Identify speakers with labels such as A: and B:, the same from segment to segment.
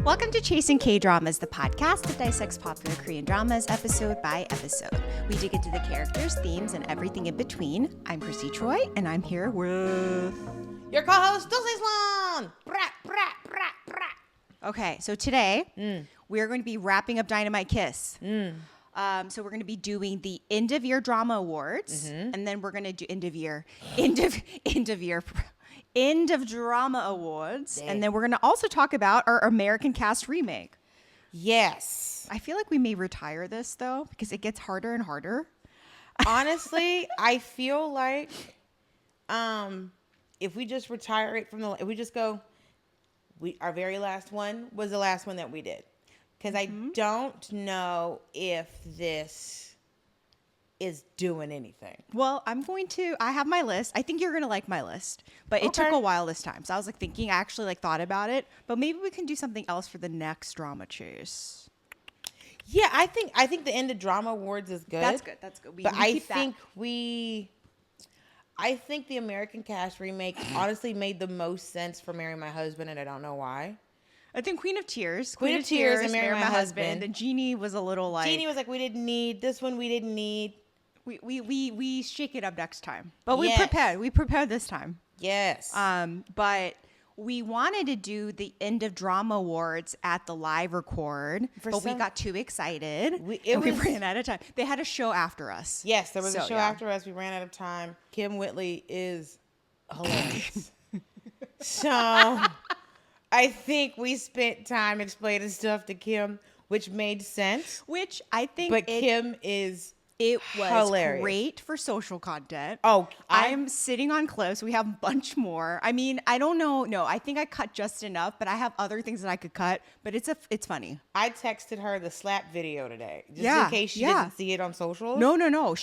A: Welcome to Chasing K-Dramas, the podcast that dissects popular Korean dramas episode by episode. We dig into the characters, themes, and everything in between. I'm Chrissy Choi, and I'm here with...
B: your co-host, Dulcé Sloan!
A: Okay, so today, we're going to be wrapping up Dynamite Kiss. So we're going to be doing the end of year drama awards, and then we're going to do end of drama awards, and then we're going to also talk about our American cast remake.
B: Yes.
A: I feel like we may retire this though because it gets harder and harder.
B: Honestly, I feel like if we just retire it from if we just go, our very last one was the last one that we did. Because I don't know if this is doing anything.
A: Well, I have my list. I think you're going to like my list, but it took a while this time. So I was thinking, I actually thought about it, but maybe we can do something else for the next drama chase.
B: Yeah, I think the end of drama awards is good.
A: That's good.
B: But I think the American cast remake honestly made the most sense for Marry My Husband, and I don't know why.
A: I think Queen of Tears,
B: and Marry My Husband.
A: The Genie was a little like...
B: Genie was like, we didn't need this one. We didn't need...
A: We shake it up next time. But we prepared this time.
B: Yes.
A: But we wanted to do the end of drama awards at the live record, we got too excited. We ran out of time. They had a show after us.
B: Yes, there was a show after us. We ran out of time. Kim Whitley is hilarious. So I think we spent time explaining stuff to Kim, which made sense.
A: Which I think
B: Kim is...
A: It was
B: hilarious.
A: Great for social content.
B: Oh,
A: I'm sitting on clips. We have a bunch more. I mean, I don't know. No, I think I cut just enough, but I have other things that I could cut. But it's funny.
B: I texted her the slap video today, just in case she doesn't see it on socials.
A: No.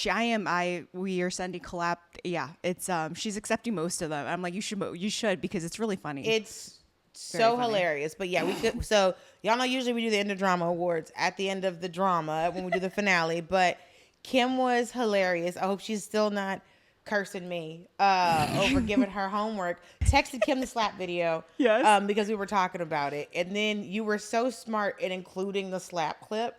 A: We are sending collab. Yeah, it's she's accepting most of them. I'm like, you should because it's really funny.
B: It's so hilarious. But yeah, we could. So y'all know usually we do the end of drama awards at the end of the drama when we do the finale, but. Kim was hilarious. I hope she's still not cursing me over giving her homework. Texted Kim the slap video because we were talking about it. And then you were so smart in including the slap clip.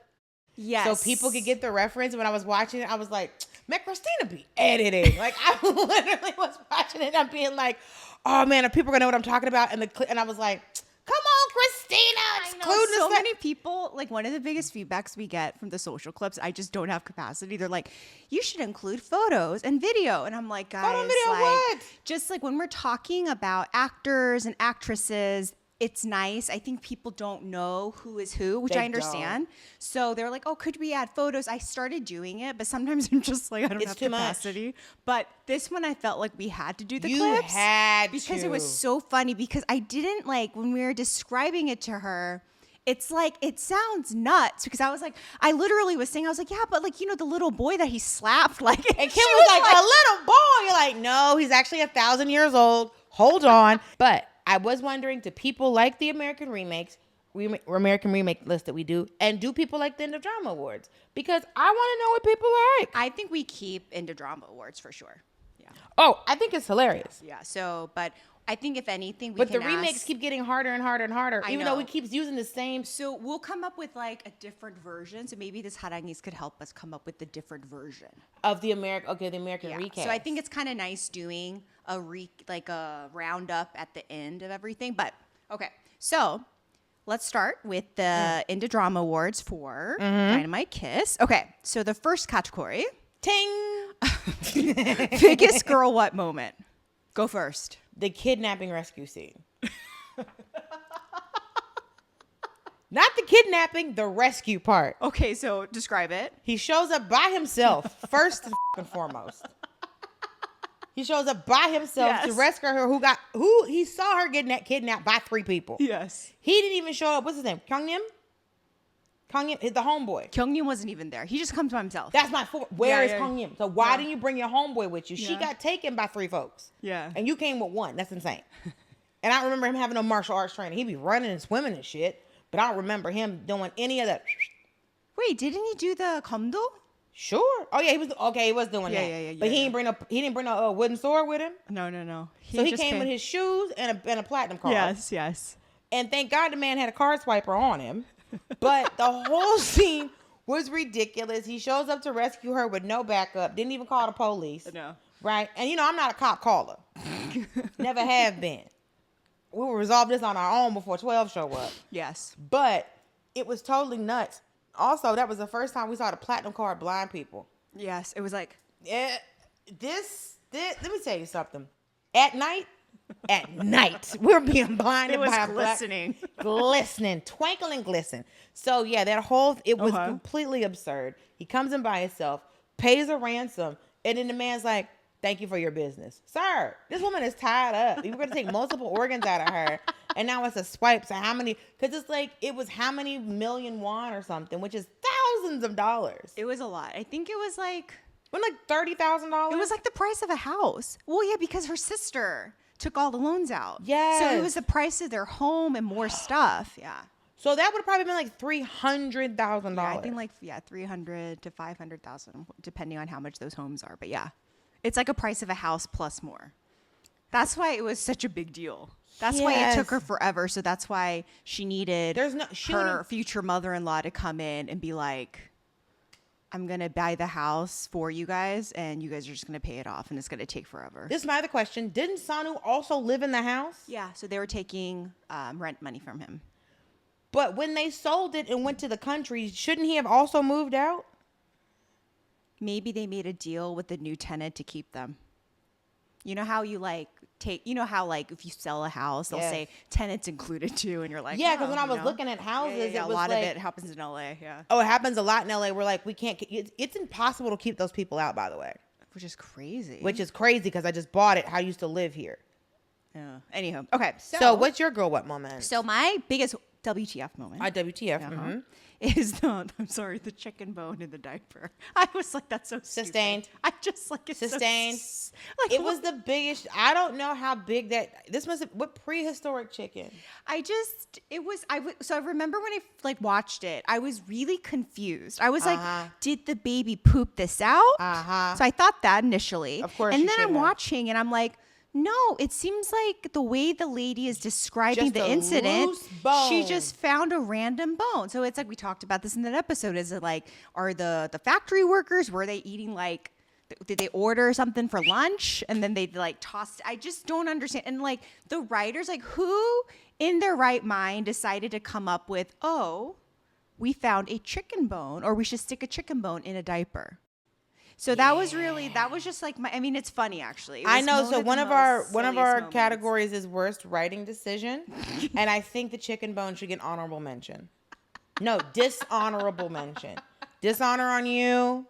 A: Yes.
B: So people could get the reference. When I was watching it, I was like, man, Christina be editing. Like, I literally was watching it. I'm being like, oh, man, are people going to know what I'm talking about? And I was like... come on, Christina!
A: I know, so many people, like one of the biggest feedbacks we get from the social clips, I just don't have capacity. They're like, you should include photos and video. And I'm like, guys,
B: photo and video, what?
A: Just like when we're talking about actors and actresses, it's nice. I think people don't know who is who, which I understand. So they're like, oh, could we add photos? I started doing it, but sometimes I'm just like, I don't have capacity. Much. But this one, I felt like we had to do the clips. Because it was so funny because I didn't like, when we were describing it to her, it's like, it sounds nuts because I was like, I literally was saying, I was like, yeah, but like, you know, the little boy that he slapped, like.
B: And Kim was like, a little boy. You're like, no, he's actually 1,000 years old. Hold on. But I was wondering, do people like the American remakes, American remake list that we do, and do people like the end of drama awards? Because I want to know what people like.
A: I think we keep end of drama awards for sure. Yeah.
B: Oh, I think it's hilarious.
A: Yeah. So, but I think if anything,
B: but the remakes keep getting harder and harder and harder, even though we keep using the same.
A: So we'll come up with like a different version. So maybe this Sarangees could help us come up with the different version
B: of the American recast.
A: So I think it's kind of nice doing a roundup at the end of everything. But okay, so let's start with the end of drama awards for Dynamite Kiss. Okay, so the first category,
B: ting,
A: biggest girl what moment? Go first.
B: The kidnapping rescue scene. Not the kidnapping, the rescue part.
A: Okay, so describe it.
B: He shows up by himself, first and foremost. He shows up by himself to rescue her who he saw her getting kidnapped by 3 people.
A: Yes.
B: He didn't even show up. What's his name? Kyungnim, the homeboy.
A: Kyungnim wasn't even there. He just comes by himself.
B: That's my Where is Kyungnim? So why didn't you bring your homeboy with you? She got taken by 3 folks.
A: Yeah.
B: And you came with 1. That's insane. And I don't remember him having no martial arts training. He'd be running and swimming and shit. But I don't remember him doing any of that.
A: Wait, didn't he do the komdo?
B: Sure. Oh yeah, he was He was doing that.
A: Yeah.
B: But he didn't bring a wooden sword with him.
A: No.
B: He came with his shoes and a platinum card.
A: Yes.
B: And thank God the man had a card swiper on him. But the whole scene was ridiculous. He shows up to rescue her with no backup. Didn't even call the police.
A: No.
B: Right? And, you know, I'm not a cop caller. Never have been. We will resolve this on our own before 12 show up.
A: Yes.
B: But it was totally nuts. Also, that was the first time we saw the platinum card blind people.
A: Yes. It was like...
B: Yeah, this let me tell you something. At night, we're being blinded by
A: glistening.
B: Glistening, twinkling, glisten. So yeah, it was completely absurd. He comes in by himself, pays a ransom, and then the man's like, "Thank you for your business, sir. This woman is tied up. We were going to take multiple organs out of her, and now it's a swipe. So how many? Because it's like it was how many million won or something, which is thousands of dollars.
A: It was a lot. I think it was like.
B: Wasn't like $30,000?
A: It was like the price of a house. Well, yeah, because her sister took all the loans out.
B: Yes.
A: So it was the price of their home and more stuff. Yeah.
B: So that would have probably been like $300,000.
A: Yeah, I think like $300,000 to $500,000, depending on how much those homes are. But yeah, it's like a price of a house plus more. That's why it was such a big deal. That's why it took her forever. So that's why she needed her future mother-in-law to come in and be like, I'm going to buy the house for you guys, and you guys are just going to pay it off, and it's going to take forever.
B: This is my other question. Didn't SOOO also live in the house?
A: Yeah, so they were taking rent money from him.
B: But when they sold it and went to the country, shouldn't he have also moved out?
A: Maybe they made a deal with the new tenant to keep them. You know how you if you sell a house, they'll say tenants included too, and you're like,
B: yeah, because when I was looking at houses,
A: a lot of it happens in LA. Yeah.
B: Oh, it happens a lot in LA. We're like, we can't. It's impossible to keep those people out. By the way,
A: which is crazy.
B: Which is crazy because I just bought it. I used to live here.
A: Yeah. Anyhow, okay.
B: So what's your girl what moment?
A: So my biggest WTF moment.
B: WTF. Mm-hmm.
A: Is the chicken bone in the diaper. I was like, that's so
B: sustained.
A: Stupid. I just like it's
B: sustained.
A: So,
B: it was the biggest. I don't know how big this must have. What prehistoric chicken?
A: So I remember when I watched it, I was really confused. I was like, did the baby poop this out? So I thought that initially.
B: Of course.
A: And then I'm watching and I'm like, no, it seems like the way the lady is describing the incident, she just found a random bone. So it's like we talked about this in that episode. Is it like, are the factory workers, were they eating did they order something for lunch and then they tossed? I just don't understand. And the writers, who in their right mind decided to come up with, we found a chicken bone, or we should stick a chicken bone in a diaper. So that was just it's funny actually.
B: I know. So one of our categories is worst writing decision. And I think the chicken bone should get honorable mention. No, dishonorable mention. Dishonor on you.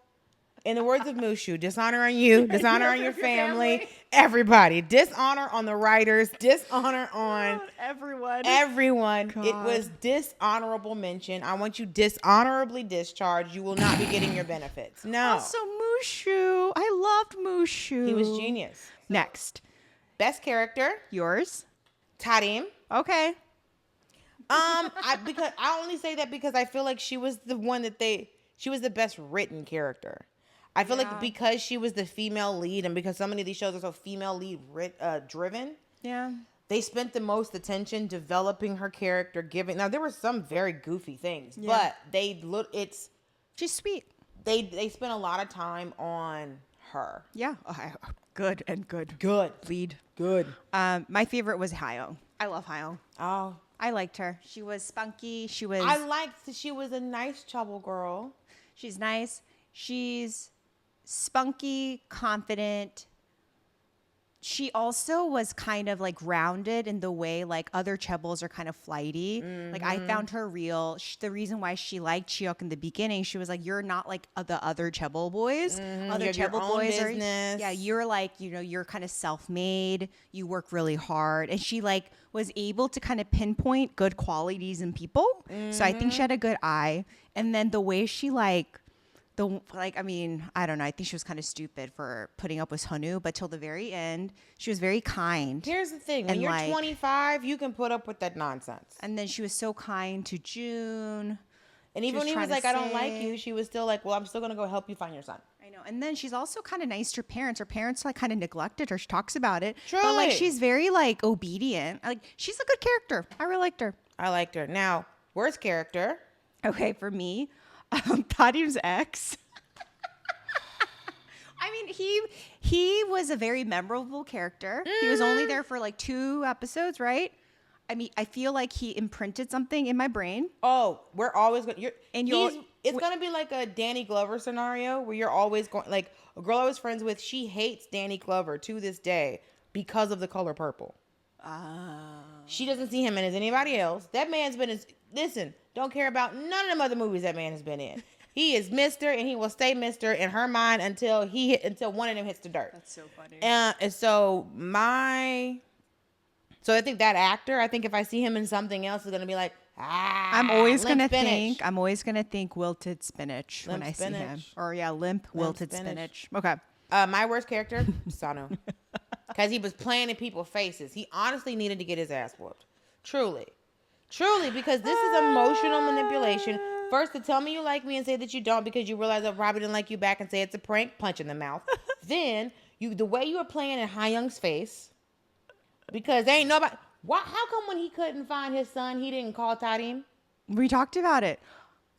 B: In the words of Mushu, dishonor on you, dishonor on your family, everybody. Dishonor on the writers, dishonor on everyone. God. It was dishonorable mention. I want you dishonorably discharged. You will not be getting your benefits. No.
A: Also, Mushu. I loved Mushu.
B: He was genius.
A: Next.
B: Best character.
A: Yours.
B: Tarim.
A: Okay.
B: I only say that because I feel like she was the one she was the best written character. I feel like because she was the female lead and because so many of these shows are so female lead driven. Yeah. They spent the most attention developing her character, now there were some very goofy things, but
A: she's sweet.
B: They spent a lot of time on her.
A: Yeah. Good. Lead.
B: Good.
A: My favorite was Hayo. I love Hayo.
B: Oh.
A: I liked her. She was spunky. She was
B: a nice trouble girl.
A: She's nice. She's spunky, confident. She also was kind of grounded in the way other Chebbles are kind of flighty. Mm-hmm. I found her real. The reason why she liked Cheok in the beginning, she was you're not like the other Chebble boys. Mm-hmm. Other Chebble boys
B: business.
A: You're you're kind of self-made. You work really hard, and she was able to kind of pinpoint good qualities in people. Mm-hmm. So I think she had a good eye. And then the way she I don't know. I think she was kind of stupid for putting up with Honu, but till the very end, she was very kind.
B: Here's the thing. When you're 25, you can put up with that nonsense.
A: And then she was so kind to June.
B: And even when he was I don't like you, she was still well, I'm still going to go help you find your son.
A: I know. know. And then she's also kind of nice to her parents. Her parents like kind of neglected her. She talks about it.
B: Truly.
A: But like she's very like obedient. Like she's a good character. I really liked her.
B: I liked her. Now, worst character.
A: Okay, for me, Tarim's ex. I mean, he was a very memorable character. He was only there for like 2 episodes, right? I mean, I feel like he imprinted something in my brain.
B: Oh, we're always going. It's going to be like a Danny Glover scenario where you're always going. Like a girl I was friends with, she hates Danny Glover to this day because of the color purple. She doesn't see him in as anybody else. That man's been listen. Don't care about none of them other movies that man has been in. He is Mr. and he will stay Mr. in her mind until one of them hits the dirt.
A: That's so funny.
B: And so I think that actor, I think if I see him in something else, is gonna be like,
A: I'm always gonna think wilted spinach when I see him. Or limp wilted spinach. Okay.
B: My worst character, Sano, because he was playing in people's faces. He honestly needed to get his ass whooped. Truly, because this is emotional manipulation. First, to tell me you like me and say that you don't because you realize I probably didn't like you back and say it's a prank, punch in the mouth. Then the way you were playing in Ha Young's face, because there ain't nobody. How come when he couldn't find his son, he didn't call Tarim?
A: We talked about it.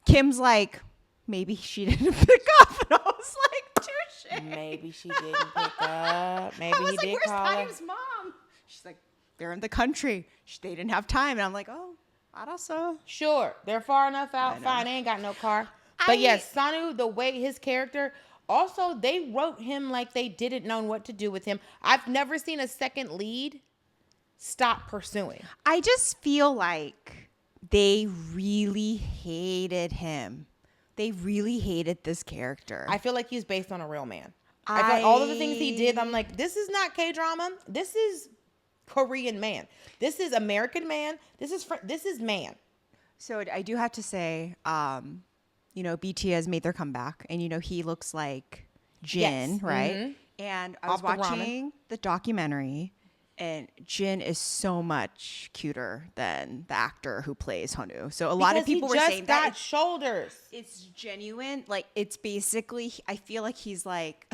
A: Kim's like, maybe she didn't pick up, and I was like, touche.
B: Maybe she didn't pick up. Maybe
A: I was
B: he
A: like,
B: did
A: where's
B: call her.
A: Tarim's mom? She's like, they're in the country. They didn't have time, and I'm like, oh. I don't know.
B: Sure, they're far enough out. Fine, they ain't got no car. But yes, Sanu, the way his character. Also, they wrote him like they didn't know what to do with him. I've never seen a second lead stop pursuing.
A: I just feel like they really hated him. They really hated this character.
B: I feel like he's based on a real man. I feel like all of the things he did, I'm like, this is not K-drama. This is Korean man. This is American man. This is man.
A: So I do have to say, BT has made their comeback, and he looks like Jin, yes. Right? Mm-hmm. And I was watching the documentary, and Jin is so much cuter than the actor who plays Honu. So a lot of people were saying that
B: shoulders.
A: It's genuine. Like it's basically, I feel like he's like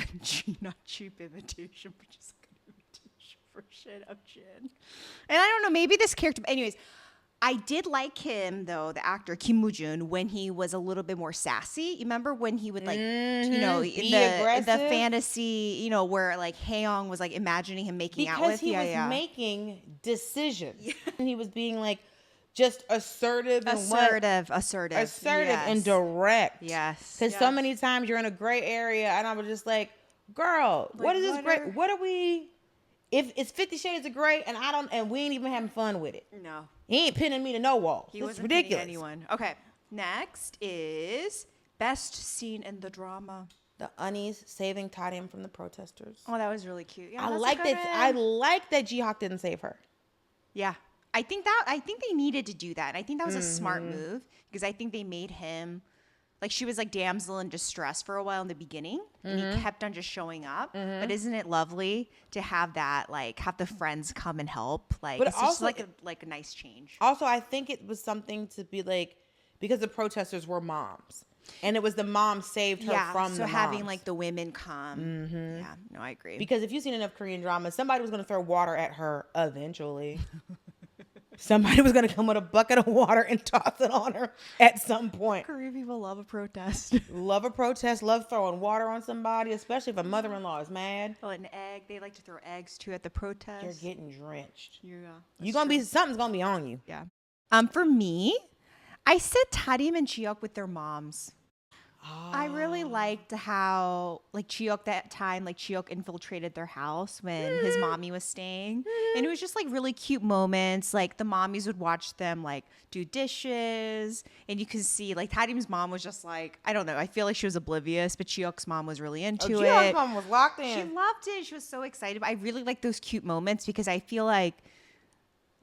A: not cheap imitation, but just for shit of Jin. And I don't know, maybe this character, but anyways, I did like him though, the actor Kim Woo-jun, when he was a little bit more sassy. You remember when he would like, in the fantasy, where like Haeyoung was like imagining him making out with.
B: Because he was making decisions. Yeah. And he was being like just assertive
A: yes.
B: and direct.
A: Yes.
B: Because so many times you're in a gray area and I was just like, girl, like, what is this gray? What are we? If it's 50 Shades of Grey and we ain't even having fun with it.
A: No.
B: He ain't pinning me to no wall.
A: He wasn't ridiculous. Pinning anyone. Okay. Next is best scene in the drama.
B: The Unis saving Tarim from the protesters.
A: Oh, that was really cute. Yeah,
B: I like that Ji-Hock didn't save her.
A: Yeah. I think they needed to do that. I think that was a smart move because I think they made him like she was like damsel in distress for a while in the beginning and he kept on just showing up. But isn't it lovely to have that, like have the friends come and help? Like but it's also, just like a nice change.
B: Also, I think it was something to be like, because the protesters were moms and it was the mom saved her from the moms.
A: So having like the women come. Yeah, no, I agree.
B: Because if you've seen enough Korean dramas, somebody was going to throw water at her eventually. Somebody was going to come with a bucket of water and toss it on her at some point.
A: Korean people love a protest.
B: Love a protest. Love throwing water on somebody, especially if a mother-in-law is mad.
A: Oh, an egg. They like to throw eggs too at the protest.
B: You're getting drenched.
A: Yeah.
B: Something's going to be on you.
A: Yeah. For me, I said Tarim and Ji-Hock with their moms. I really liked how, like, that time, Ji-Hock infiltrated their house when his mommy was staying. And it was just, like, really cute moments. Like, the mommies would watch them, like, do dishes. And you could see, like, Tarim's mom was just, like, I don't know. I feel like she was oblivious, but Ji-Hock's mom was really into it.
B: Ji-Hock's mom was locked in.
A: She loved it. She was so excited. But I really like those cute moments because I feel like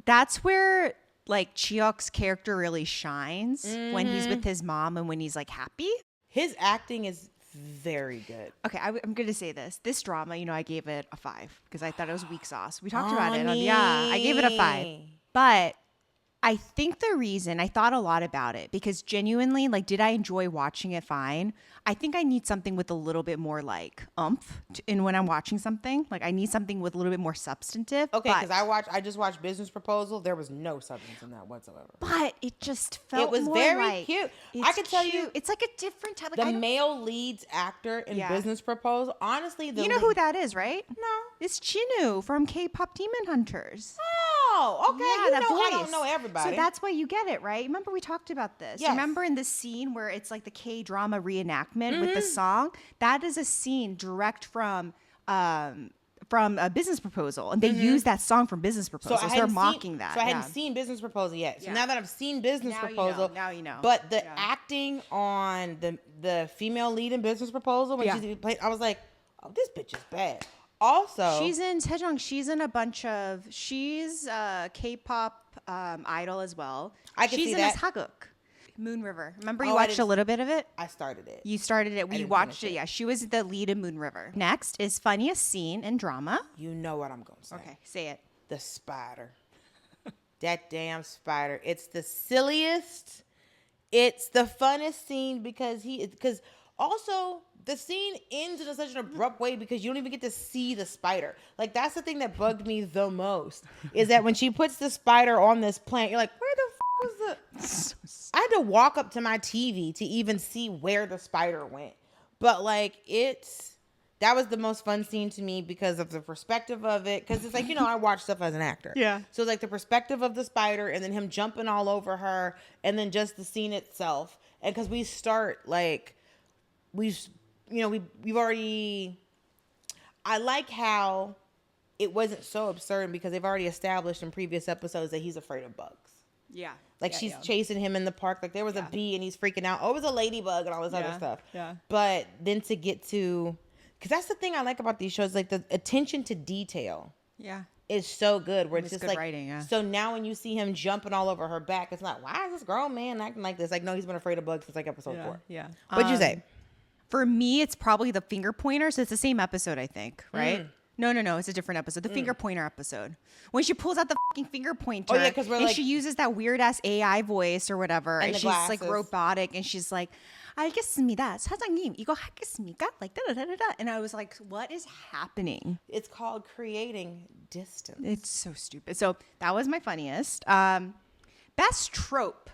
A: that's where, like, Ji-Hock's character really shines when he's with his mom and when he's, like, happy.
B: His acting is very good.
A: Okay, I'm going to say this. This drama, I gave it a 5 because I thought it was weak sauce. We talked about it. I gave it a 5. But I think the reason I thought a lot about it because genuinely, like, did I enjoy watching it? Fine. I think I need something with a little bit more like oomph in when I'm watching something. Like I need something with a little bit more substantive.
B: Okay, because I just watched Business Proposal. There was no substance in that whatsoever.
A: But it just felt
B: it was
A: more
B: very
A: like,
B: cute.
A: It's
B: I can tell you,
A: it's like a different type.
B: Like the male leads actor in Business Proposal. Honestly,
A: you know who that is, right?
B: No,
A: it's Chinu from K-pop Demon Hunters.
B: Oh, okay.
A: Yeah,
B: you know, I don't know everybody.
A: So that's why you get it, right? Remember we talked about this.
B: Yes.
A: Remember in the scene where it's like the K-drama reenactment with the song? That is a scene direct from a Business Proposal, and they use that song from Business Proposal. So they're mocking that.
B: So I hadn't seen Business Proposal yet. So now that I've seen Business Proposal,
A: now you know.
B: But the acting on the female lead in Business Proposal when she's playing, I was like, oh, this bitch is bad. Also,
A: she's in Taejong. She's in a bunch of. She's a K-pop idol as well.
B: I can see that.
A: She's in Haguk. Moon River. Remember you watched a little bit of it?
B: I started it.
A: You started it. We watched it. Yeah, she was the lead in Moon River. Next is funniest scene in drama.
B: You know what I'm going to say.
A: Okay, say it.
B: The spider. That damn spider. It's the silliest. It's the funnest scene because also the scene ends in such an abrupt way because you don't even get to see the spider. Like that's the thing that bugged me the most is that when she puts the spider on this plant, you're like, where the was the? I had to walk up to my TV to even see where the spider went. But like that was the most fun scene to me because of the perspective of it. Because it's like, I watch stuff as an actor.
A: Yeah.
B: So like the perspective of the spider and then him jumping all over her and then just the scene itself. And because we start like, we've already, I like how it wasn't so absurd because they've already established in previous episodes that he's afraid of bugs.
A: Yeah.
B: Like she's chasing him in the park. Like there was a bee and he's freaking out. Oh, it was a ladybug and all this other stuff. Yeah. But then to get to, because that's the thing I like about these shows, like the attention to detail.
A: Yeah.
B: Is so good. Where it's just
A: good
B: like,
A: writing,
B: so now when you see him jumping all over her back, it's not, why is this grown man acting like this? Like, no, he's been afraid of bugs since like episode 4.
A: Yeah.
B: What'd you say?
A: For me, it's probably the finger pointer. So it's the same episode, I think, right? No, it's a different episode. The finger pointer episode. When she pulls out the fucking finger pointer.
B: Oh, yeah, because
A: she uses that weird ass AI voice or whatever. And she's like robotic and she's like, 알겠습니다. 사장님, 이거 하겠습니까? Like, da-da-da-da-da. And I was like, what is happening?
B: It's called creating distance.
A: It's so stupid. So that was my funniest. Best trope.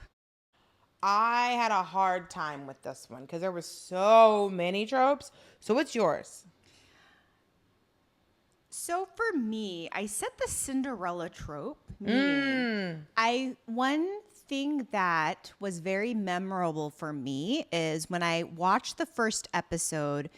B: I had a hard time with this one because there were so many tropes. So what's yours?
A: So for me, I said the Cinderella trope. One thing that was very memorable for me is when I watched the first episode,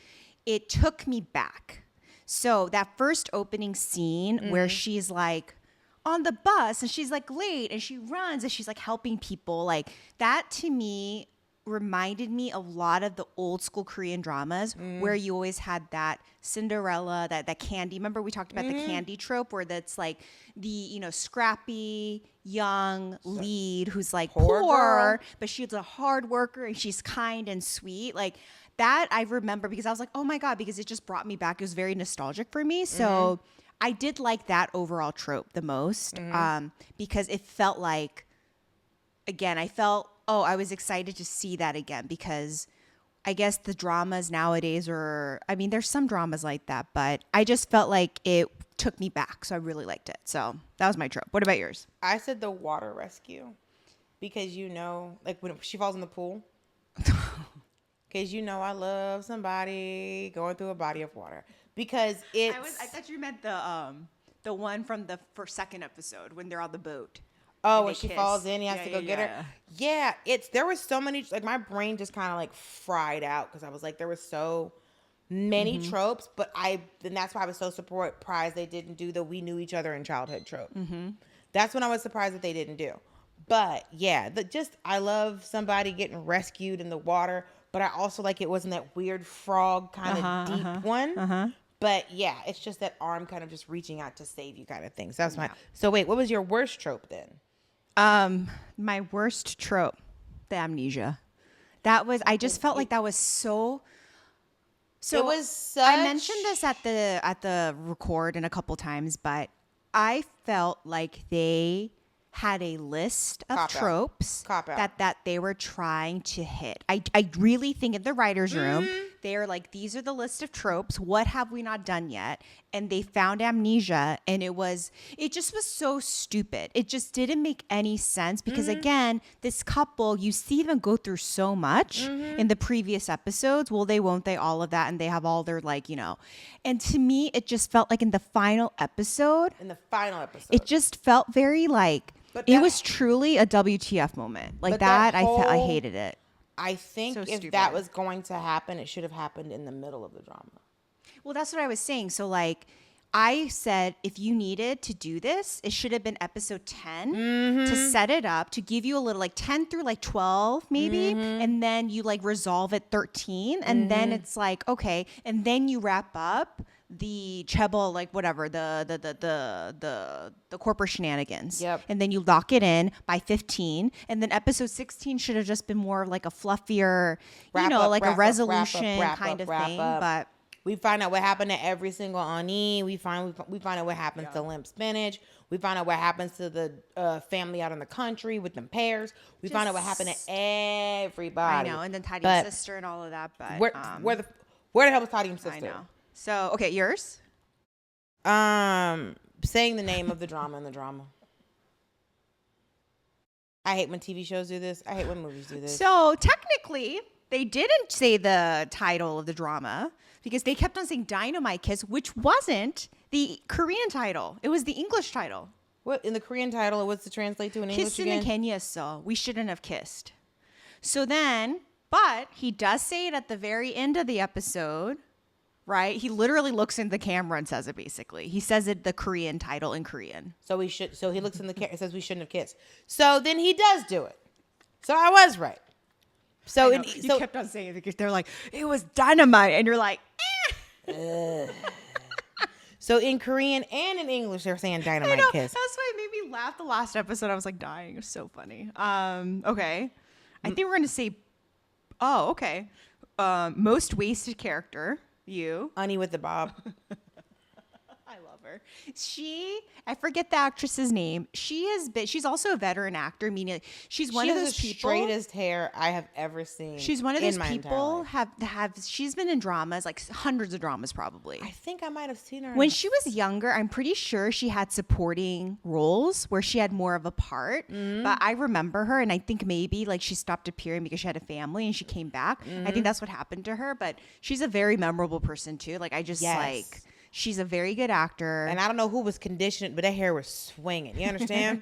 A: it took me back. So that first opening scene where she's like on the bus and she's like late and she runs and she's like helping people, like that to me reminded me a lot of the old school Korean dramas where you always had that Cinderella, that candy. Remember we talked about the candy trope where that's like the, scrappy young lead who's like poor, but she's a hard worker and she's kind and sweet. Like that I remember because I was like, oh my God, because it just brought me back. It was very nostalgic for me. So I did like that overall trope the most because it felt like, again, I was excited to see that again because I guess the dramas nowadays there's some dramas like that, but I just felt like it took me back. So I really liked it. So that was my trope. What about yours?
B: I said the water rescue because, like when she falls in the pool, because, I love somebody going through a body of water because I
A: thought you meant the one from the second episode when they're on the boat.
B: Oh, when she falls in, he has to go get her. Yeah, there was so many, like my brain just kind of like fried out because I was like, there were so many tropes, but then that's why I was so surprised they didn't do the we knew each other in childhood trope. That's when I was surprised that they didn't do. But yeah, I love somebody getting rescued in the water, but I also like it wasn't that weird frog kind of deep one. But yeah, it's just that arm kind of just reaching out to save you kind of thing. So that's So wait, what was your worst trope then?
A: My worst trope, the amnesia. I just felt like that was so.
B: It was such.
A: I mentioned this at the record in a couple times, but I felt like they had a list of
B: Cop out.
A: tropes
B: Cop out.
A: that they were trying to hit. I really think in the writer's room, they're like, these are the list of tropes. What have we not done yet? And they found amnesia, and it just was so stupid. It just didn't make any sense because again, this couple, you see them go through so much in the previous episodes. Well, they won't, they all of that, and they have all their like, and to me, it just felt like in the final episode, it just felt very like, it was truly a WTF moment. Like that, I hated it.
B: I think
A: So
B: if
A: stupid.
B: that was going to happen, it should have happened in the middle of the drama.
A: Well, that's what I was saying. So like, I said, if you needed to do this, it should have been episode 10 to set it up, to give you a little like 10 through like 12 maybe. And then you like resolve at 13. And then it's like, okay. And then you wrap up the treble, like whatever, the corporate shenanigans.
B: Yep.
A: And then you lock it in by 15. And then episode 16 should have just been more of like a fluffier, like a resolution kind of thing. But
B: we find out what happened to every single Ani. We find out what happens to Limp Spinach. We find out what happens to the family out in the country with them pears. We find out what happened to everybody.
A: I know, and then Tadi's sister and all of that. But
B: where the hell was Tadi's sister?
A: I know. So okay, yours.
B: Saying the name of the drama in the drama. I hate when TV shows do this. I hate when movies do this.
A: So technically, they didn't say the title of the drama because they kept on saying Dynamite Kiss, which wasn't the Korean title. It was the English title.
B: What in the Korean title? What's to translate to in English
A: Kissing
B: again?
A: in Kenya, so we shouldn't have kissed. So then, but he does say it at the very end of the episode, right? He literally looks in the camera and says it. Basically, he says it the Korean title in Korean.
B: So he looks in the camera and says we shouldn't have kissed. So then he does do it. So I was right. So
A: you kept on saying it because they're like, it was dynamite, and you're like, eh.
B: So in Korean and in English, they're saying Dynamite Kiss.
A: That's why it made me laugh the last episode. I was like dying. It was so funny. Okay. I think we're going to say, okay. Most wasted character, you.
B: Ani with the bob.
A: I love her. I forget the actress's name. She's also a veteran actor, meaning she's one of those people.
B: Straightest hair I have ever seen.
A: She's one of those people she's been in dramas, like hundreds of dramas probably.
B: I think I might have seen her.
A: When she was younger, I'm pretty sure she had supporting roles where she had more of a part. But I remember her, and I think maybe like she stopped appearing because she had a family and she came back. I think that's what happened to her. But she's a very memorable person too. Like I just like. She's a very good actor.
B: And I don't know who was conditioned, but that hair was swinging. You understand?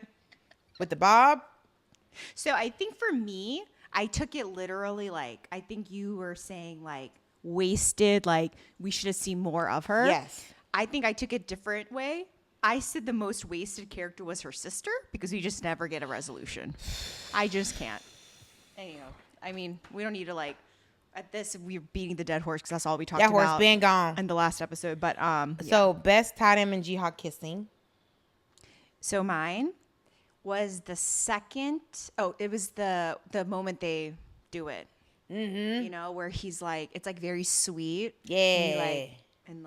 B: With the bob.
A: So I think for me, I took it literally like, I think you were saying like wasted, like we should have seen more of her.
B: Yes.
A: I think I took it a different way. I said the most wasted character was her sister because we just never get a resolution. I just can't. Anyhow, I mean, we don't need to like, at this, we're beating the dead horse because that's all we talked about.
B: That horse been gone
A: in the last episode. But
B: so best Taerim and Jihak kissing.
A: So mine was the second. Oh, it was the moment they do it. Where he's like, it's like very sweet.
B: Yeah.
A: And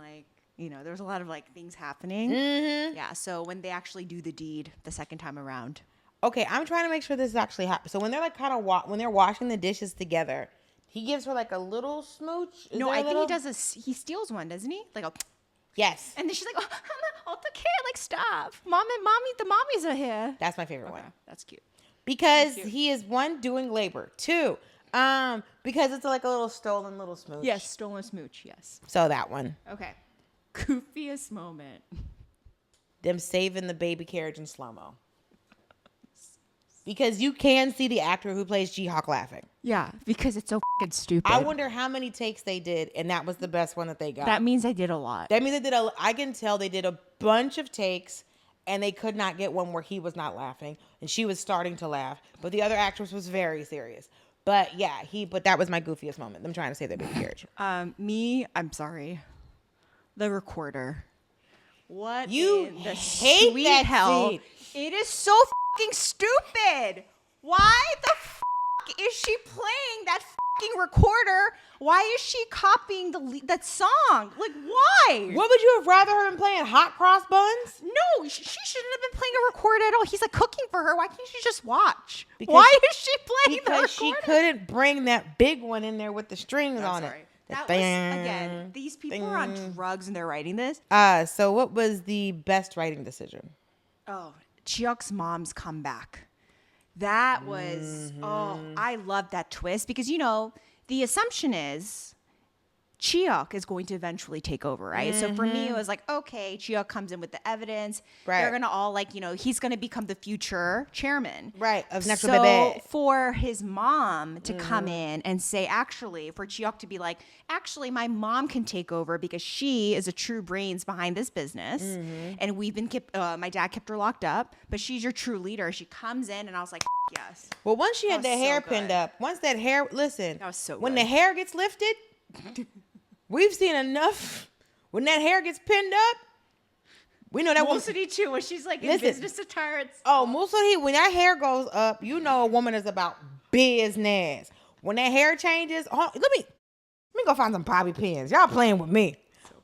A: there's a lot of like things happening. Yeah. So when they actually do the deed the second time around.
B: Okay, I'm trying to make sure this actually happens. So when they're like when they're washing the dishes together. He gives her like a little smooch.
A: I think he does he steals one, doesn't he? Like a.
B: Yes.
A: And then she's like, oh, the kid, like stop, the mommies are here.
B: That's my favorite one.
A: That's cute.
B: Because he is one doing labor. Two, because it's like a little stolen little smooch.
A: Yes, stolen smooch. Yes.
B: So that one.
A: Okay. Goofiest moment.
B: Them saving the baby carriage in slow mo. Because you can see the actor who plays Jihak laughing.
A: Yeah, because it's so fucking stupid.
B: I wonder how many takes they did, and that was the best one that they got.
A: That means they did a lot.
B: That means I can tell they did a bunch of takes, and they could not get one where he was not laughing, and she was starting to laugh, but the other actress was very serious. But yeah, but that was my goofiest moment. Them trying to save their baby carriage.
A: I'm sorry. The recorder. What
B: you
A: in the
B: hate
A: sweet
B: that
A: hell?
B: scene.
A: It is so fucking stupid. Why the fuck is she playing that fucking recorder. Why is she copying that song? Like, why?
B: What would you have rather her been playing? Hot cross buns?
A: No, she shouldn't have been playing a recorder at all. He's like cooking for her. Why can't she just watch? Why is she playing the recorder?
B: Because she couldn't bring that big one in there with the strings on it.
A: That was, again, these people are on drugs and they're writing this.
B: So what was the best writing decision?
A: Oh, Cheok's mom's comeback. That was, I love that twist because, the assumption is Cheok is going to eventually take over, right? So for me, it was like, okay, Cheok comes in with the evidence. Right. They're going to all he's going to become the future chairman.
B: Right, of Natural Bebe.
A: So for his mom to come in and say, actually, for Cheok to be like, actually, my mom can take over because she is a true brains behind this business. And we've been, my dad kept her locked up, but she's your true leader. She comes in and I was like, yes.
B: Well, once she had the hair pinned up, once that hair, listen,
A: that was so
B: when
A: good.
B: The hair gets lifted, we've seen enough. When that hair gets pinned up, we know that woman.
A: Mulsity too, when she's like in business attire.
B: Mulsity, when that hair goes up, you know a woman is about business. When that hair changes, let me go find some bobby pins. Y'all playing with me.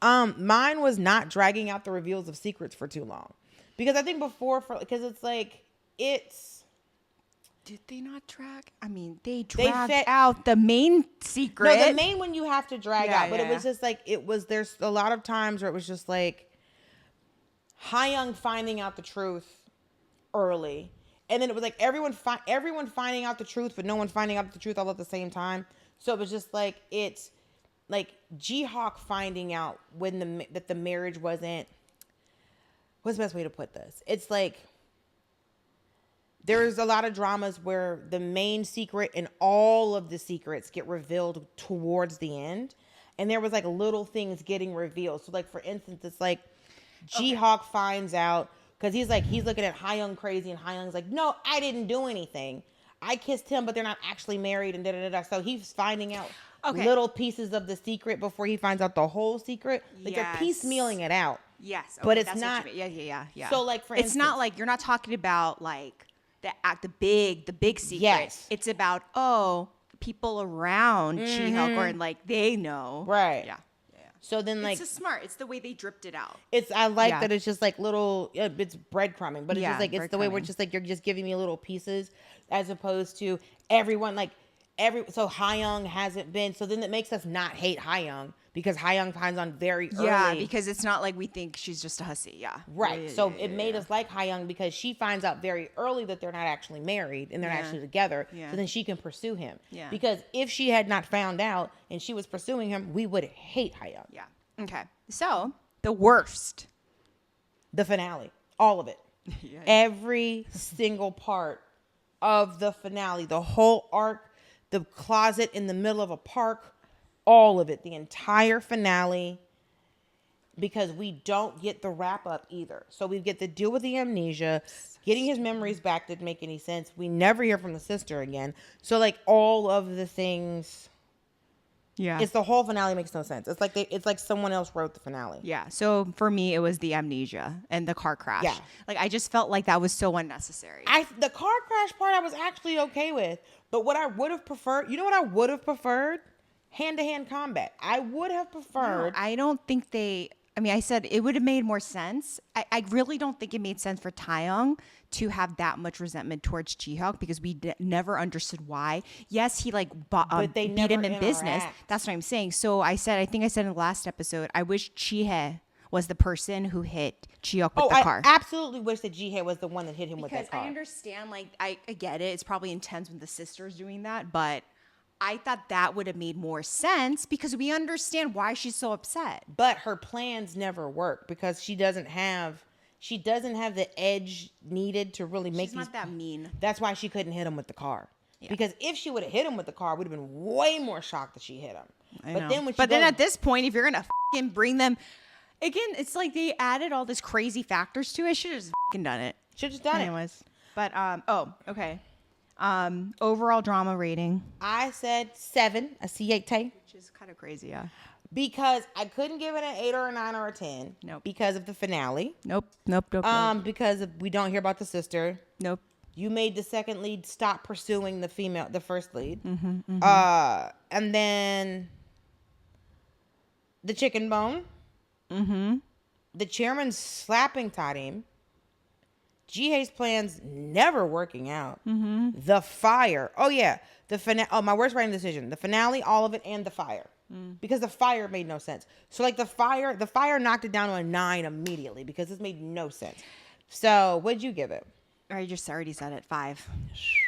B: Mine was not dragging out the reveals of secrets for too long, because I think because it's like
A: Did they not drag? I mean, they dragged out the main secret.
B: No, the main one you have to drag out. But it was just like, there's a lot of times where it was just like Hayoung finding out the truth early. And then it was like everyone finding out the truth, but no one finding out the truth all at the same time. So it was just like, it's like Jihawk finding out that the marriage wasn't, what's the best way to put this? It's like, there's a lot of dramas where the main secret and all of the secrets get revealed towards the end. And there was like little things getting revealed. So like, for instance, it's like Jihawk finds out because he's looking at Hayoung crazy and Hayoung's like, no, I didn't do anything. I kissed him, but they're not actually married and da-da-da-da. So he's finding out little pieces of the secret before he finds out the whole secret. Like they're piecemealing it out.
A: Yes. Okay,
B: but it's not.
A: Yeah.
B: So like, for instance,
A: it's not like, you're not talking about like, the big secret.
B: Yes.
A: It's about people around Chi-hyuk or like they know.
B: Right.
A: Yeah.
B: So then like
A: it's the way they dripped it out.
B: I like that it's just like little it's breadcrumbing, but it's just like it's the way where it's just like you're just giving me little pieces as opposed to everyone so Hayoung hasn't been, so then it makes us not hate Hayoung because Hayoung finds on very early.
A: Yeah, because it's not like we think she's just a hussy. Yeah.
B: Right. So it made us like Hayoung because she finds out very early that they're not actually married and they're not actually together. Yeah. So then she can pursue him. Yeah. Because if she had not found out and she was pursuing him, we would hate Hayoung.
A: Yeah. Okay. So the worst.
B: The finale. All of it. Every single part of the finale. The whole arc. The closet in the middle of a park, all of it, the entire finale, because we don't get the wrap up either. So we get to deal with the amnesia, getting his memories back didn't make any sense. We never hear from the sister again. So like all of the things, it's the whole finale makes no sense. It's like someone else wrote the finale.
A: Yeah. So for me, it was the amnesia and the car crash. Yeah. Like I just felt like that was so unnecessary.
B: The car crash part I was actually okay with. But what I would have preferred, hand-to-hand combat. I would have preferred.
A: No, I don't think I said it would have made more sense. I really don't think it made sense for Taeyong to have that much resentment towards Ji-hyuk because we never understood why. Yes, he beat him in business. That's what I'm saying. So I think I said in the last episode, I wish Ji-hae was the person who hit Ji-hyuk with the car.
B: I absolutely wish that Ji-hae was the one that hit him with that car.
A: Because I understand, I get it. It's probably intense when the sister's doing that, but I thought that would have made more sense because we understand why she's so upset.
B: But her plans never work because she doesn't have the edge needed to really make
A: She's not that mean.
B: That's why she couldn't hit him with the car. Yeah. Because if she would have hit him with the car, we'd have been way more shocked that she hit him.
A: I know. Then at this point, if you're going to bring them... Again, it's like they added all this crazy factors to it. Should have just done it.
B: Should have just done it.
A: But, okay. Overall drama rating.
B: I said 7, a C8.
A: Which is kind of crazy, yeah.
B: Because I couldn't give it an 8 or a 9 or a 10.
A: Nope.
B: Because of the finale.
A: Nope.
B: Because we don't hear about the sister.
A: Nope.
B: You made the second lead stop pursuing the first lead. And then the chicken bone. The chairman slapping Tarim. Jihae's plans never working out. The fire. Oh, yeah. The finale. Oh, my worst writing decision. The finale, all of it, and the fire. Because the fire made no sense. So, like, the fire knocked it down to a 9 immediately because this made no sense. So, what'd you give it?
A: I just already said it, 5.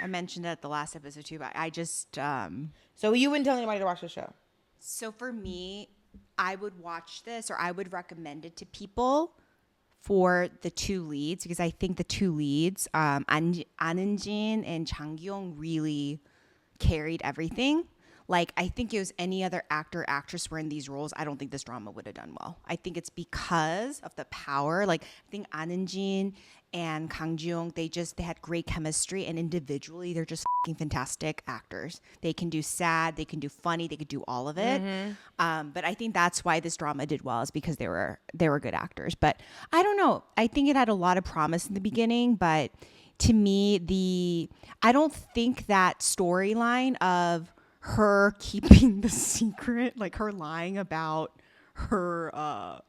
A: I mentioned it at the last episode too, but I just...
B: So you wouldn't tell anybody to watch the show?
A: So for me, I would watch this, or I would recommend it to people for the 2 leads, because I think the 2 leads, An Eun-jin and Jang Kyung, really carried everything. Like, I think it was any other actor, actress were in these roles, I don't think this drama would have done well. I think it's because of the power. Like, I think An Eun-jin and Kang Ji-young, they had great chemistry, and individually, they're just fucking fantastic actors. They can do sad, they can do funny, they could do all of it. But I think that's why this drama did well, is because they were good actors. But I don't know. I think it had a lot of promise in the beginning, but to me, I don't think that storyline of her keeping the secret, like her lying about her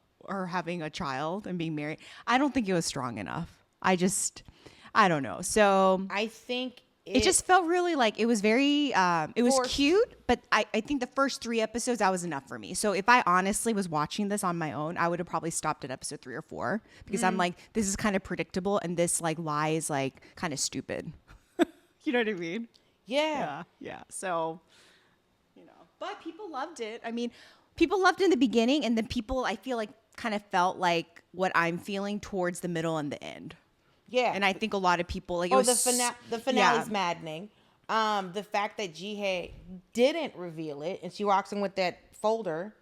A: having a child and being married, I don't think it was strong enough. I don't know. So
B: I think
A: it just felt really like it was very, it was
B: forced.
A: cute, but I think the first 3 episodes, that was enough for me. So if I honestly was watching this on my own, I would have probably stopped at episode 3 or 4, because I'm like, this is kind of predictable, and this like lie is like kind of stupid. You know what I mean?
B: Yeah.
A: So, but people loved it. I mean, people loved it in the beginning, and then people, I feel like, kind of felt like what I'm feeling towards the middle and the end.
B: Yeah.
A: And I think a lot of people, like,
B: the finale's maddening. The fact that Jihae didn't reveal it, and she walks in with that folder,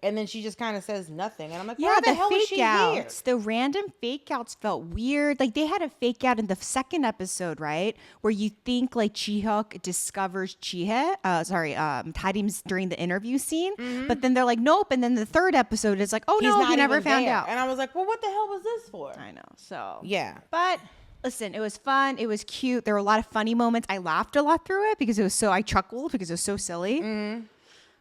B: and then she just kind of says nothing. And I'm like, why the hell is she here?
A: The random fake outs felt weird. Like, they had a fake out in the second episode, right? Where you think like Ji-hyuk discovers Tarim's during the interview scene. But then they're like, nope. And then the third episode is like, oh, no, he never found out.
B: And I was like, well, what the hell was this for?
A: I know. So,
B: yeah.
A: But listen, it was fun. It was cute. There were a lot of funny moments. I laughed a lot through it because I chuckled because it was so silly.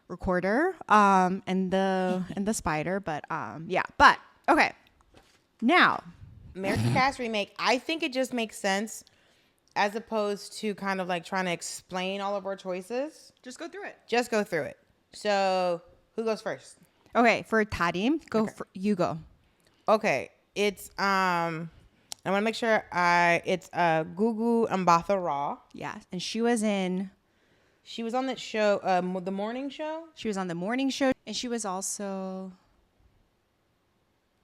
A: Recorder and the spider, but okay, now
B: American Remake, I think it just makes sense as opposed to kind of like trying to explain all of our choices.
A: Just go through it. So who goes first? Okay, for Tarim, you go.
B: Okay, it's I want to make sure it's Gugu Mbatha Raw.
A: Yeah, and she was on that show, the morning show. She was on the morning show, and she was also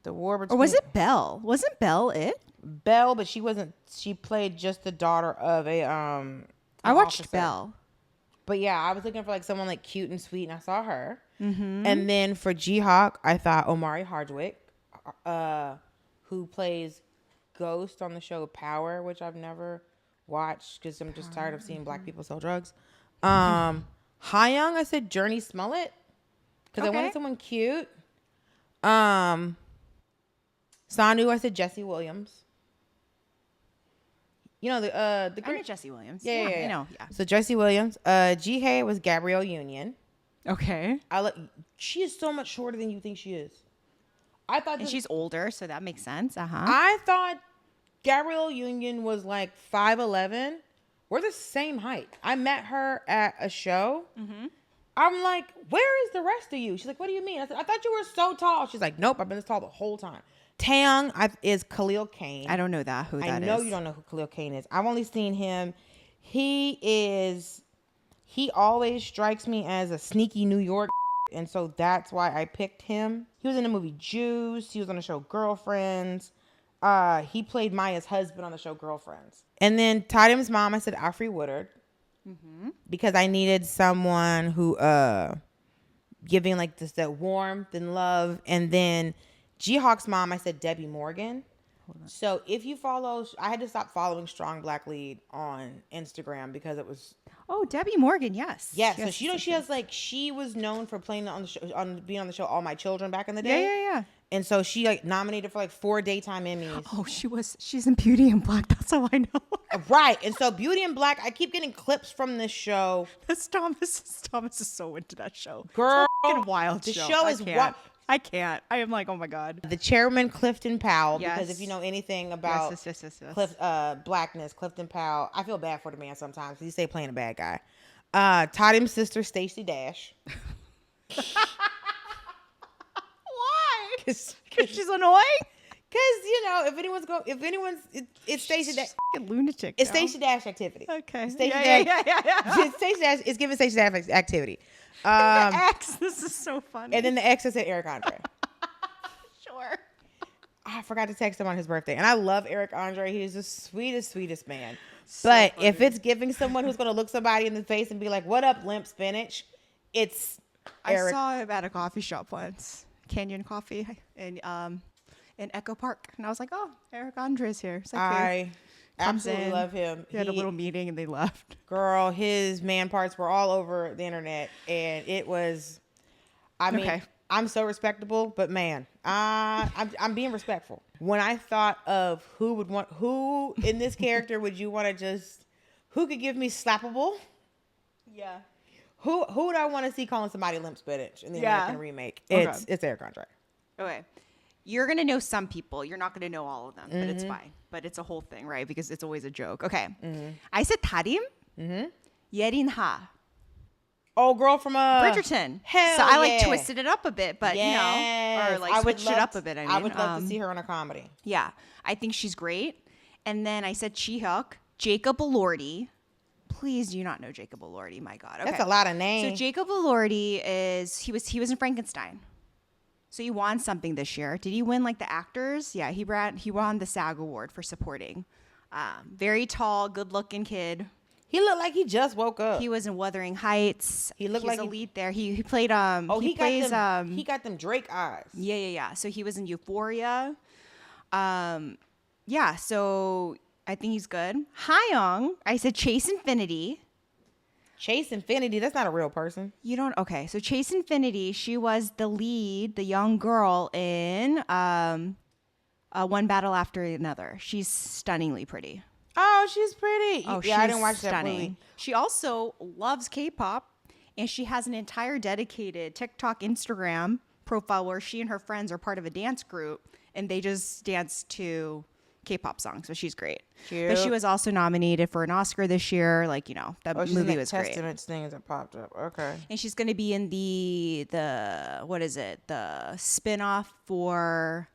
B: the war between.
A: Or was it Belle? Wasn't Belle it?
B: Belle, but she wasn't. She played just the daughter of a
A: I watched
B: officer.
A: Belle,
B: but yeah, I was looking for like someone like cute and sweet, and I saw her. And then for Ji-hyuk, I thought Omari Hardwick, who plays Ghost on the show Power, which I've never watched because I'm just tired of seeing black people sell drugs. Hayoung, I said Journey Smollett because I wanted someone cute. Sanu, I said Jesse Williams. You know the
A: I know Jesse Williams.
B: Yeah,
A: I know. Yeah.
B: So Jesse Williams. Jihae was Gabrielle Union.
A: Okay.
B: She is so much shorter than you think she is. I thought,
A: and she's older, so that makes sense.
B: I thought Gabrielle Union was like 5'11". We're the same height. I met her at a show. I'm like, where is the rest of you? She's like, what do you mean? I said, I thought you were so tall. She's like, nope, I've been this tall the whole time. Taeyong is Khalil Kane.
A: I don't know who that is.
B: I know you don't know who Khalil Kane is. I've only seen him. He always strikes me as a sneaky New York, and so that's why I picked him. He was in the movie Juice. He was on the show Girlfriends. He played Maya's husband on the show Girlfriends. And then Tarim's mom, I said Afri Woodard. Because I needed someone who giving like this that warmth and love. And then Ji-hyuk's mom, I said Debbie Morgan.
A: Hold on.
B: So if you follow, I had to stop following Strong Black Lead on Instagram because it was.
A: Oh, Debbie Morgan, yes.
B: Yeah, so she has like, she was known for playing on the show, being on the show All My Children back in the day.
A: Yeah.
B: And so she like nominated for like 4 daytime Emmys.
A: Oh, she's in Beauty and Black. That's how I know.
B: Right. And so Beauty and Black, I keep getting clips from this show.
A: Thomas is so into that show.
B: Girl,
A: it's a wild
B: the
A: show.
B: show is wild.
A: I can't. I am like, oh my God.
B: The chairman, Clifton Powell,
A: Yes.
B: because if you know anything about
A: yes.
B: blackness, Clifton Powell, I feel bad for the man sometimes. He say playing a bad guy. Taught him sister Stacey Dash.
A: Why? Because she's annoying?
B: Because, you know, it's Stacey Dash.
A: Lunatic.
B: It's Stacey Dash activity.
A: Okay.
B: Stacey
A: Yeah.
B: Dash. Stacey Dash is giving Stacey Dash activity.
A: The X. This is so funny.
B: And then the X is at Eric Andre.
A: Sure.
B: I forgot to text him on his birthday. And I love Eric Andre. He is the sweetest man.
A: So
B: but
A: funny.
B: if it's giving someone who's going to look somebody in the face and be like, what up, limp spinach? It's Eric.
A: I saw him at a coffee shop once. Canyon Coffee in Echo Park. And I was like, oh, Eric Andre's here. It's like,
B: I absolutely love him.
A: He had a little meeting and they left.
B: Girl, his man parts were all over the internet. And it was, I mean,
A: Okay.
B: I'm so respectable, but man, I'm being respectful. When I thought of who in this character would you want to just, who could give me slappable?
A: Yeah.
B: Who would I want to see calling somebody limp spinach in the American remake? It's Eric Andre.
A: Okay. You're going to know some people. You're not going to know all of them, but it's fine. But it's a whole thing, right? Because it's always a joke. Okay. I said Tarim. Yerin Ha.
B: Oh, girl from
A: Bridgerton.
B: Hell
A: so I like
B: yeah.
A: twisted it up a bit, but you know, or like switched it up a bit.
B: I would love to see her in a comedy.
A: Yeah, I think she's great. And then I said Chi-hyuk, Jacob Elordi. Please do not know Jacob Elordi. My God, okay.
B: That's a lot of names.
A: So Jacob Elordi he was in Frankenstein. So he won something this year. Did he win like the actors? Yeah, he won the SAG award for supporting. Very tall, good-looking kid.
B: He looked like he just woke up.
A: He was in Wuthering Heights.
B: He looked like
A: a lead there. He played
B: he got them Drake eyes.
A: Yeah. So he was in Euphoria. Yeah, so I think he's good. Hyung, I said Chase Infinity.
B: Chase Infinity, that's not a real person.
A: You don't okay. So Chase Infinity, she was the lead, the young girl in One Battle After Another. She's stunningly pretty.
B: Oh, she's pretty.
A: Oh,
B: yeah, I didn't watch that
A: stunning.
B: movie.
A: She also loves K-pop, and she has an entire dedicated TikTok, Instagram profile where she and her friends are part of a dance group, and they just dance to K-pop songs. So she's great.
B: Cute.
A: But she was also nominated for an Oscar this year. Like, you know, that movie was great.
B: Testaments things that popped up. Okay.
A: And she's going to be in the what is it? The spin-off for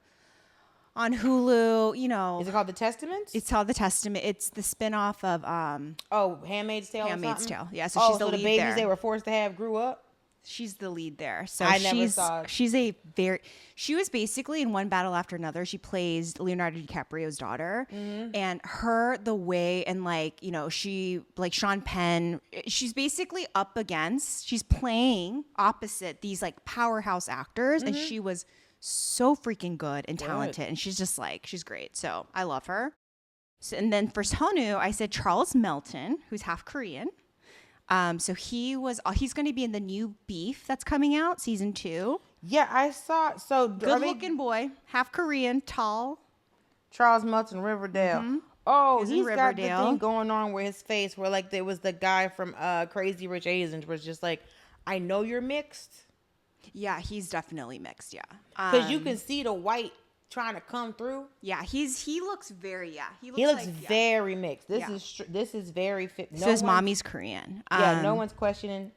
A: on Hulu, you know.
B: Is it called The Testaments?
A: It's called The Testament. It's the spin-off of
B: Handmaid's Tale.
A: Handmaid's Tale. Yeah, so she's
B: so
A: the lead
B: babies
A: there.
B: they were forced to have grew up.
A: She's the lead there. So
B: I never saw it.
A: She was basically in One Battle After Another. She plays Leonardo DiCaprio's daughter. And the way, and like, you know, she, like Sean Penn, she's basically she's playing opposite these like powerhouse actors. And she was so freaking good and talented. And she's just like, she's great. So I love her. So, and then for Sunwoo, I said Charles Melton, who's half Korean. So he's going to be in the new Beef that's coming out, season 2.
B: Yeah, I saw. So
A: good looking boy, half Korean, tall.
B: Charles Melton, Riverdale. Oh, he's got the
A: Riverdale.
B: thing going on where his face, where like there was the guy from Crazy Rich Asians, was just like, I know you're mixed.
A: Yeah, he's definitely mixed. Yeah,
B: because you can see the white trying to come through.
A: Yeah, he looks very
B: he looks very mixed. This is very fit.
A: So his mommy's Korean.
B: No one's questioning.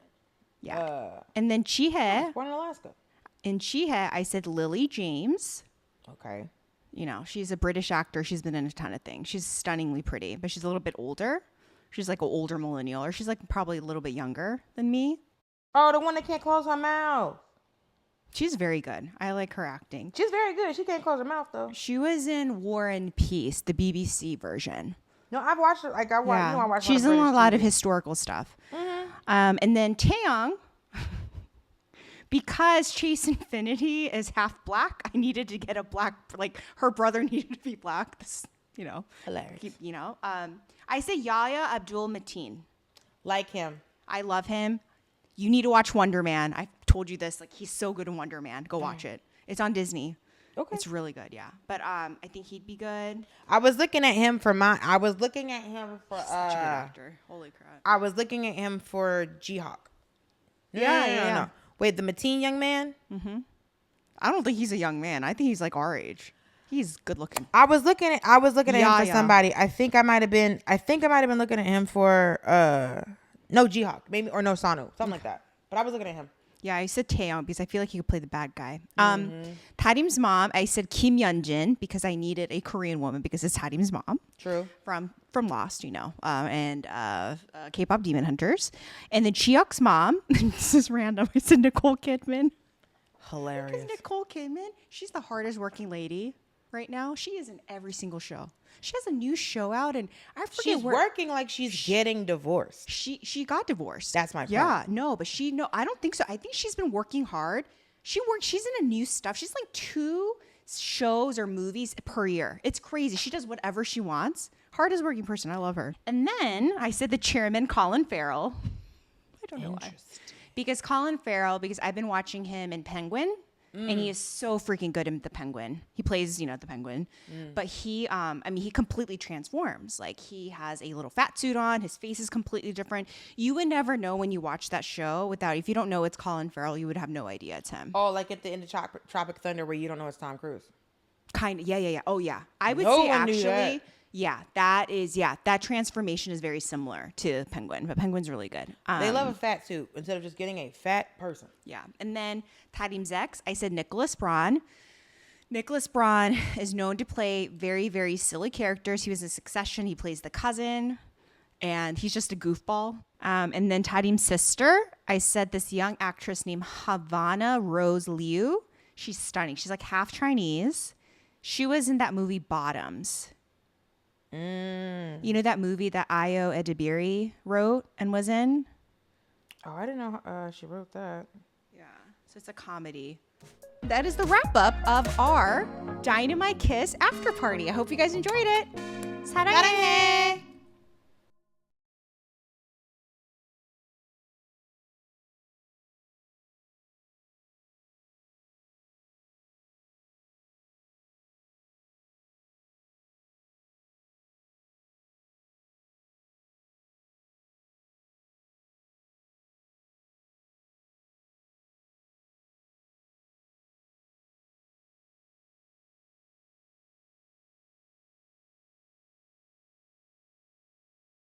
A: Yeah, and then Chihae.
B: Born in Alaska.
A: In Chihae, I said Lily James.
B: Okay.
A: You know, she's a British actor. She's been in a ton of things. She's stunningly pretty, but she's a little bit older. She's like an older millennial, or she's like probably a little bit younger than me.
B: Oh, the one that can't close her mouth.
A: She's very good. I like her acting.
B: She's very good. She can't close her mouth though.
A: She was in War and Peace, the BBC version.
B: No, I've watched it. Like I watched.
A: She's in a lot of historical stuff. And then Taeyong, because Chase Infinity is half black, I needed to get a black, like her brother needed to be black. This,
B: Hilarious.
A: I say Yahya Abdul Mateen.
B: Like him.
A: I love him. You need to watch Wonder Man. I told you this. Like, he's so good in Wonder Man. Go watch it. It's on Disney.
B: Okay.
A: It's really good, yeah. But I think he'd be good.
B: I was looking at him for
A: Such a good actor. Holy crap.
B: I was looking at him for G-Hawk.
A: No.
B: Wait, the Mateen young man?
A: Mm-hmm. I don't think he's a young man. I think he's like our age. He's good looking.
B: I was looking at him for somebody. I think I might have been looking at him for G-Hawk, maybe, or no Sano, something like that. But I was looking at him.
A: Yeah, I said Taeyong because I feel like he could play the bad guy. Tarim's mom, I said Kim Yeonjin because I needed a Korean woman because it's Tarim's mom.
B: True.
A: From Lost, and K-pop Demon Hunters. And then Chiyook's mom, this is random, I said Nicole Kidman.
B: Hilarious.
A: Because Nicole Kidman, she's the hardest working lady right now. She is in every single show. She has a new show out, and I forget
B: she's working like she's getting divorced.
A: She got divorced.
B: That's my point.
A: Yeah, no, I don't think so. I think she's been working hard. She's in a new stuff. She's like 2 shows or movies per year. It's crazy. She does whatever she wants. Hardest working person. I love her. And then I said the chairman, Colin Farrell. I don't know why. Because Colin Farrell, because I've been watching him in Penguin. And he is so freaking good in the Penguin. He plays, the Penguin. But he completely transforms. Like, he has a little fat suit on. His face is completely different. You would never know when you watch that show if you don't know it's Colin Farrell, you would have no idea it's him.
B: Oh, like at the end of Tropic Thunder where you don't know it's Tom Cruise.
A: Kind of. Yeah. Oh, yeah. I would say actually, that transformation is very similar to Penguin. But Penguin's really good.
B: They love a fat suit instead of just getting a fat person.
A: Yeah. And then Tarim's ex, I said Nicholas Braun. Nicholas Braun is known to play very, very silly characters. He was in Succession. He plays the cousin, and he's just a goofball. And then Tarim's sister, I said this young actress named Havana Rose Liu. She's stunning. She's like half Chinese. She was in that movie Bottoms. You know that movie that Ayo Edebiri wrote and was in?
B: Oh, I didn't know she wrote that.
A: Yeah, so it's a comedy. That is the wrap up of our Dynamite Kiss after party. I hope you guys enjoyed it. 사랑해.